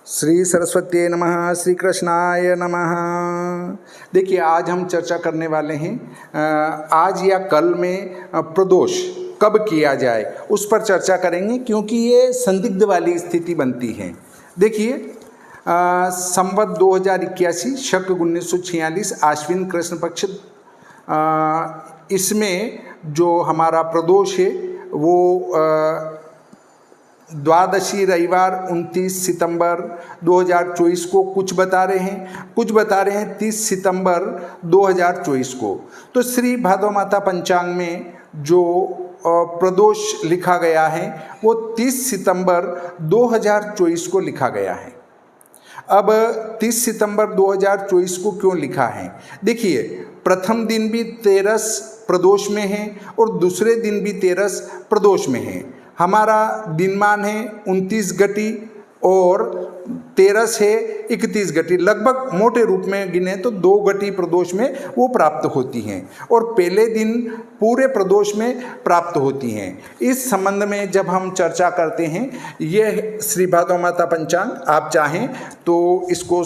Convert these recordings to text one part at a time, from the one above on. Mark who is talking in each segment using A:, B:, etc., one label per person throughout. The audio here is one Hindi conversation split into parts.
A: श्री सरस्वती नमः, श्री कृष्णाय नमः। देखिए, आज हम चर्चा करने वाले हैं आज या कल में प्रदोष कब किया जाए उस पर चर्चा करेंगे, क्योंकि ये संदिग्ध वाली स्थिति बनती है। देखिए, संवत 2081 शक 1946 आश्विन कृष्ण पक्ष, इसमें जो हमारा प्रदोष है वो द्वादशी रविवार 29 सितंबर 2024 को कुछ बता रहे हैं 30 सितंबर 2024 को। तो श्री भादव माता पंचांग में जो प्रदोष लिखा गया है वो 30 सितंबर 2024 को लिखा गया है। अब 30 सितंबर 2024 को क्यों लिखा है? देखिए, प्रथम दिन भी 13 प्रदोष में है और दूसरे दिन भी 13 प्रदोष में है। हमारा दिनमान है 29 घटी और 13 है 31 घटी, लगभग मोटे रूप में गिने तो 2 घटी प्रदोष में वो प्राप्त होती हैं और पहले दिन पूरे प्रदोष में प्राप्त होती हैं। इस संबंध में जब हम चर्चा करते हैं, यह श्री भादव माता पंचांग आप चाहें तो इसको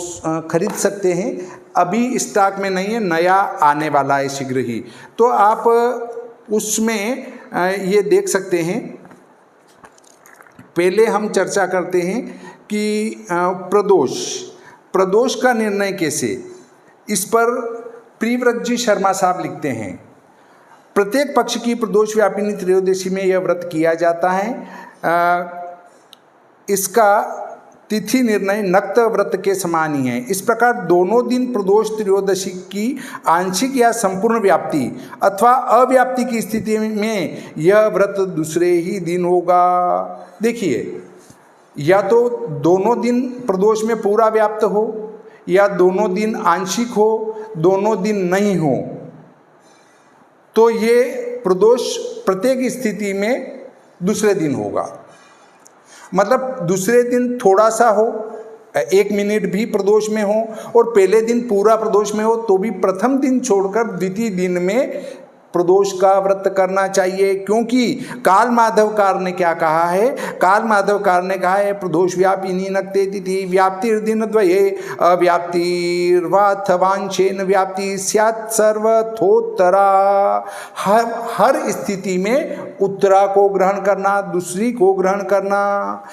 A: खरीद सकते हैं। अभी स्टॉक में नहीं है, नया आने वाला है शीघ्र ही, तो आप उसमें ये देख सकते हैं। पहले हम चर्चा करते हैं कि प्रदोष का निर्णय कैसे, इस पर प्रिव्रत जी शर्मा साहब लिखते हैं। प्रत्येक पक्ष की प्रदोष व्यापिनी त्रयोदशी में यह व्रत किया जाता है। इसका तिथि निर्णय नक्त व्रत के समान ही है। इस प्रकार दोनों दिन प्रदोष त्रयोदशी की आंशिक या संपूर्ण व्याप्ति अथवा अव्याप्ति की स्थिति में यह व्रत दूसरे ही दिन होगा। देखिए, या तो दोनों दिन प्रदोष में पूरा व्याप्त हो या दोनों दिन आंशिक हो, दोनों दिन नहीं हो, तो ये प्रदोष प्रत्येक स्थिति में दूसरे दिन होगा। मतलब दूसरे दिन थोड़ा सा हो, 1 मिनट भी प्रदोष में हो और पहले दिन पूरा प्रदोष में हो, तो भी प्रथम दिन छोड़कर द्वितीय दिन में प्रदोष का व्रत करना चाहिए। क्योंकि काल माधवकार ने क्या कहा है? काल माधवकार ने कहा है प्रदोष व्यापिनी नक्ते तिथि व्याप्तिर्दिन द्वये अव्याप्तिर्वाथवांशेन व्याप्ति स्यात् सर्वथोत्तरा। हर स्थिति में उत्तरा को ग्रहण करना, दूसरी को ग्रहण करना।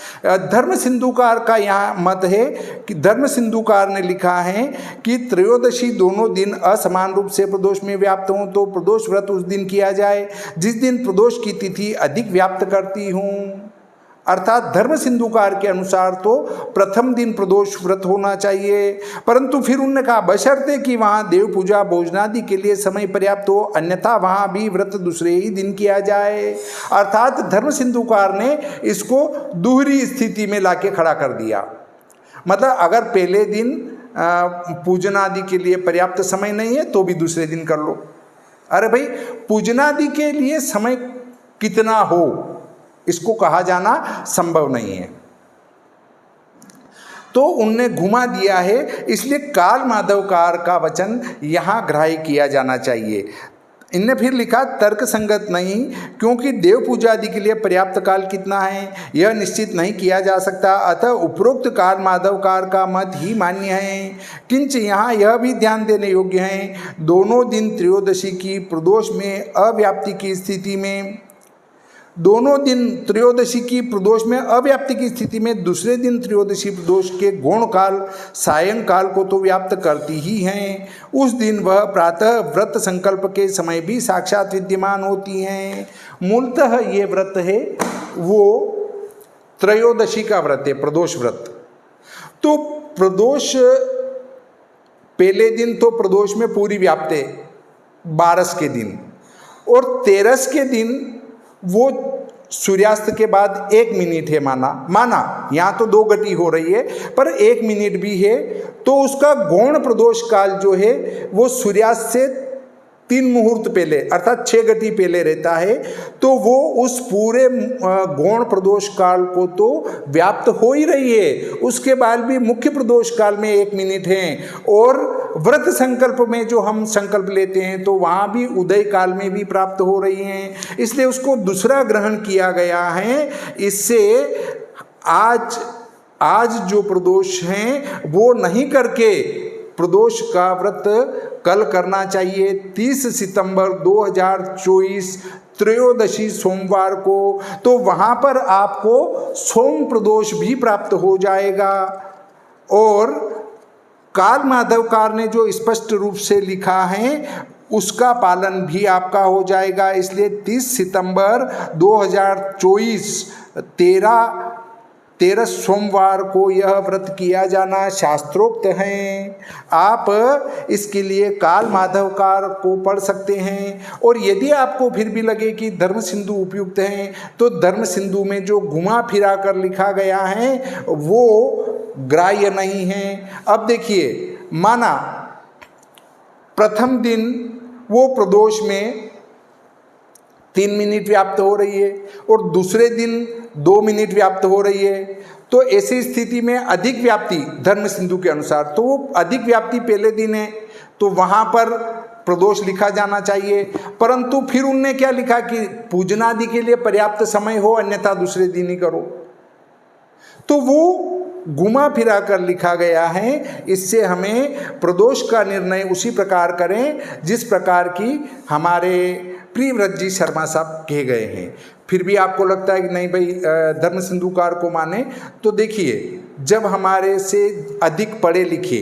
A: धर्म सिंधुकार का यहाँ मत है कि धर्म सिंधुकार ने लिखा है कि त्रयोदशी दोनों दिन असमान रूप से प्रदोष में व्याप्त हों तो प्रदोष व्रत उस दिन किया जाए जिस दिन प्रदोष की तिथि अधिक व्याप्त करती हूं। अर्थात धर्म सिंधुकार के अनुसार तो प्रथम दिन प्रदोष व्रत होना चाहिए, परंतु फिर उन्होंने कहा बशर्ते कि वहां देव पूजा भोजनादि के लिए समय पर्याप्त हो, अन्यथा वहां भी व्रत दूसरे ही दिन किया जाए। अर्थात धर्म सिंधुकार ने इसको दूसरी स्थिति में लाके खड़ा कर दिया। मतलब अगर पहले दिन पूजनादि के लिए पर्याप्त समय नहीं है तो भी दूसरे दिन कर लो। अरे भाई, पूजनादि के लिए समय कितना हो इसको कहा जाना संभव नहीं है, तो उनने घुमा दिया है। इसलिए काल माधवकार का वचन यहाँ ग्राह्य किया जाना चाहिए। इनने फिर लिखा तर्क संगत नहीं, क्योंकि देव पूजा आदि के लिए पर्याप्त काल कितना है यह निश्चित नहीं किया जा सकता, अतः उपरोक्त काल माधवकार का मत ही मान्य है। किंच यहाँ यह भी ध्यान देने योग्य है, दोनों दिन त्रयोदशी की प्रदोष में अव्याप्ति की स्थिति में अव्याप्ति की स्थिति में दूसरे दिन त्रयोदशी प्रदोष के गौण काल सायंकाल को तो व्याप्त करती ही हैं। उस दिन वह प्रातः व्रत संकल्प के समय भी साक्षात विद्यमान होती हैं। मूलतः ये व्रत है वो त्रयोदशी का व्रत है, प्रदोष व्रत। तो प्रदोष पहले दिन तो प्रदोष में पूरी व्याप्त है 12 के दिन, और 13 के दिन वो सूर्यास्त के बाद 1 मिनट है माना यहाँ तो 2 घटी हो रही है पर 1 मिनट भी है, तो उसका गौण प्रदोष काल जो है वो सूर्यास्त से 3 मुहूर्त पहले अर्थात 6 घटी पहले रहता है। तो वो उस पूरे गौण प्रदोष काल को तो व्याप्त हो ही रही है, उसके बाद भी मुख्य प्रदोष काल में 1 मिनट है, और व्रत संकल्प में जो हम संकल्प लेते हैं तो वहाँ भी उदय काल में भी प्राप्त हो रही हैं, इसलिए उसको दूसरा ग्रहण किया गया है। इससे आज आज जो प्रदोष हैं वो नहीं करके प्रदोष का व्रत कल करना चाहिए 30 सितंबर 2024 त्रयोदशी सोमवार को। तो वहाँ पर आपको सोम प्रदोष भी प्राप्त हो जाएगा। और काल माधवकार ने जो स्पष्ट रूप से लिखा है उसका पालन भी आपका हो जाएगा। इसलिए 30 सितंबर 2024 13 सोमवार को यह व्रत किया जाना शास्त्रोक्त है। आप इसके लिए काल माधवकार को पढ़ सकते हैं। और यदि आपको फिर भी लगे कि धर्म सिंधु उपयुक्त है तो धर्म सिंधु में जो घुमा फिरा कर लिखा गया है वो ग्राह्य नहीं है। अब देखिए, माना प्रथम दिन वो प्रदोष में 3 मिनट व्याप्त हो रही है और दूसरे दिन 2 मिनट व्याप्त हो रही है, तो ऐसी स्थिति में अधिक व्याप्ति धर्म सिंधु के अनुसार तो वो अधिक व्याप्ति पहले दिन है, तो वहाँ पर प्रदोष लिखा जाना चाहिए। परंतु फिर उनने क्या लिखा कि पूजनादि के लिए पर्याप्त समय हो, अन्यथा दूसरे दिन ही करो। तो वो घुमा फिरा कर लिखा गया है। इससे हमें प्रदोष का निर्णय उसी प्रकार करें जिस प्रकार की हमारे प्रियव्रत जी शर्मा साहब कहे गए हैं। फिर भी आपको लगता है कि नहीं भाई धर्म सिंधुकार को माने, तो देखिए, जब हमारे से अधिक पढ़े लिखे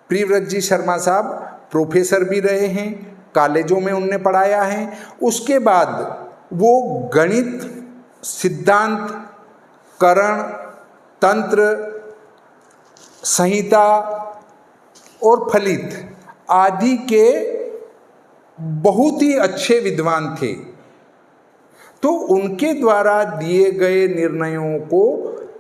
A: प्रियव्रत जी शर्मा साहब प्रोफेसर भी रहे हैं, कॉलेजों में उनने पढ़ाया है, उसके बाद वो गणित, सिद्धांत, करण, तंत्र, संहिता और फलित आदि के बहुत ही अच्छे विद्वान थे। तो उनके द्वारा दिए गए निर्णयों को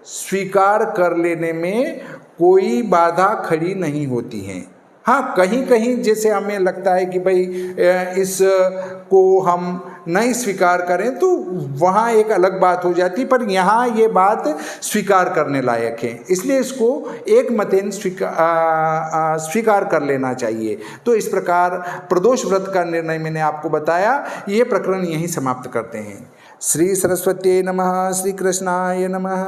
A: स्वीकार कर लेने में कोई बाधा खड़ी नहीं होती है। हाँ, कहीं कहीं जैसे हमें लगता है कि भाई इस को हम नहीं स्वीकार करें तो वहाँ एक अलग बात हो जाती, पर यहाँ ये बात स्वीकार करने लायक है, इसलिए इसको एक मतेन स्वीकार कर लेना चाहिए। तो इस प्रकार प्रदोष व्रत का निर्णय मैंने आपको बताया। ये प्रकरण यहीं समाप्त करते हैं। श्री सरस्वती नमः। श्री कृष्णाय नमः।